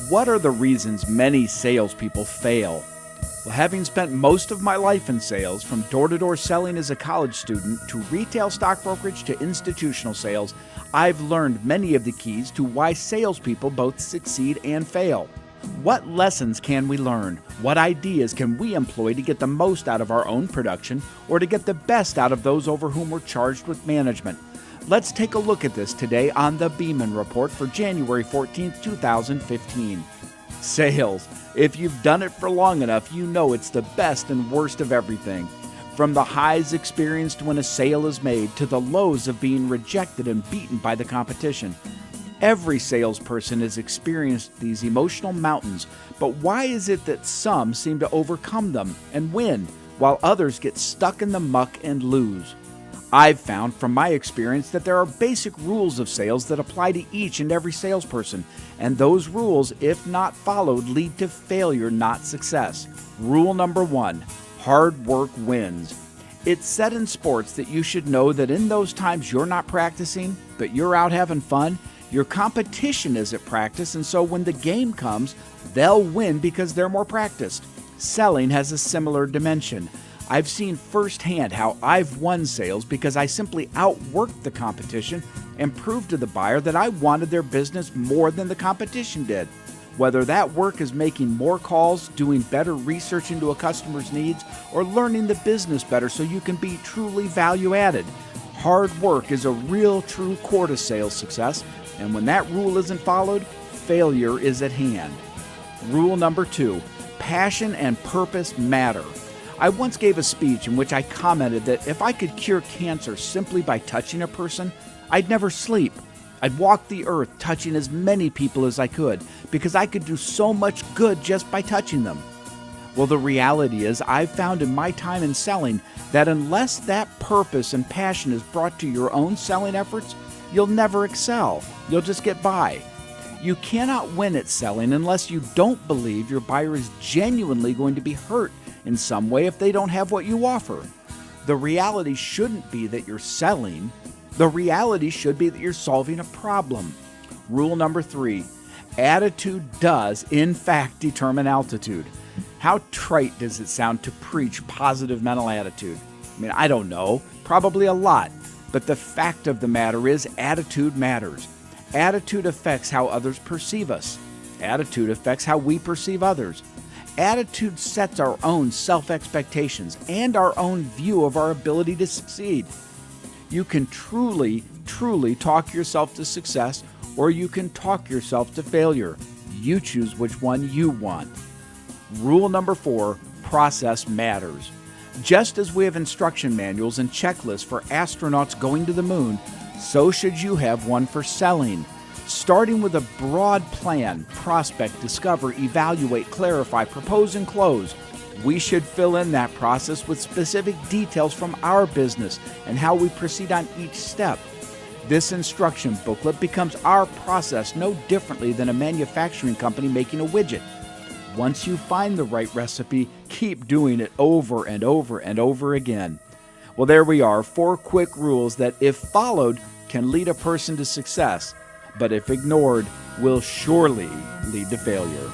What are the reasons many salespeople fail? Well, having spent most of my life in sales, from door-to-door selling as a college student to retail stock brokerage to institutional sales, I've learned many of the keys to why salespeople both succeed and fail. What lessons can we learn? What ideas can we employ to get the most out of our own production or to get the best out of those over whom we're charged with management? Let's take a look at this today on the Beaman Report for January 14th, 2015. Sales. If you've done it for long enough, you know it's the best and worst of everything. From the highs experienced when a sale is made to the lows of being rejected and beaten by the competition. Every salesperson has experienced these emotional mountains, but why is it that some seem to overcome them and win, while others get stuck in the muck and lose? I've found from my experience that there are basic rules of sales that apply to each and every salesperson, and those rules, if not followed, lead to failure, not success. Rule number 1, hard work wins. It's said in sports that you should know that in those times you're not practicing, but you're out having fun, your competition is at practice, and so when the game comes, they'll win because they're more practiced. Selling has a similar dimension. I've seen firsthand how I've won sales because I simply outworked the competition and proved to the buyer that I wanted their business more than the competition did. Whether that work is making more calls, doing better research into a customer's needs, or learning the business better so you can be truly value added. Hard work is a real true core to sales success, and when that rule isn't followed, failure is at hand. Rule number 2, passion and purpose matter. I once gave a speech in which I commented that if I could cure cancer simply by touching a person, I'd never sleep. I'd walk the earth touching as many people as I could because I could do so much good just by touching them. Well, the reality is I've found in my time in selling that unless that purpose and passion is brought to your own selling efforts, you'll never excel. You'll just get by. You cannot win at selling unless you don't believe your buyer is genuinely going to be hurt in some way if they don't have what you offer. The reality shouldn't be that you're selling. The reality should be that you're solving a problem. Rule number 3, attitude does, in fact, determine altitude. How trite does it sound to preach positive mental attitude? I mean, I don't know, probably a lot. But the fact of the matter is, attitude matters. Attitude affects how others perceive us. Attitude affects how we perceive others. Attitude sets our own self-expectations and our own view of our ability to succeed. You can truly talk yourself to success, or you can talk yourself to failure. You choose which one you want. Rule number 4, process matters. Just as we have instruction manuals and checklists for astronauts going to the moon, so should you have one for selling. Starting with a broad plan, prospect, discover, evaluate, clarify, propose, and close. We should fill in that process with specific details from our business and how we proceed on each step. This instruction booklet becomes our process no differently than a manufacturing company making a widget. Once you find the right recipe, keep doing it over and over and over again. Well, there we are, 4 quick rules that, if followed, can lead a person to success, but if ignored, will surely lead to failure.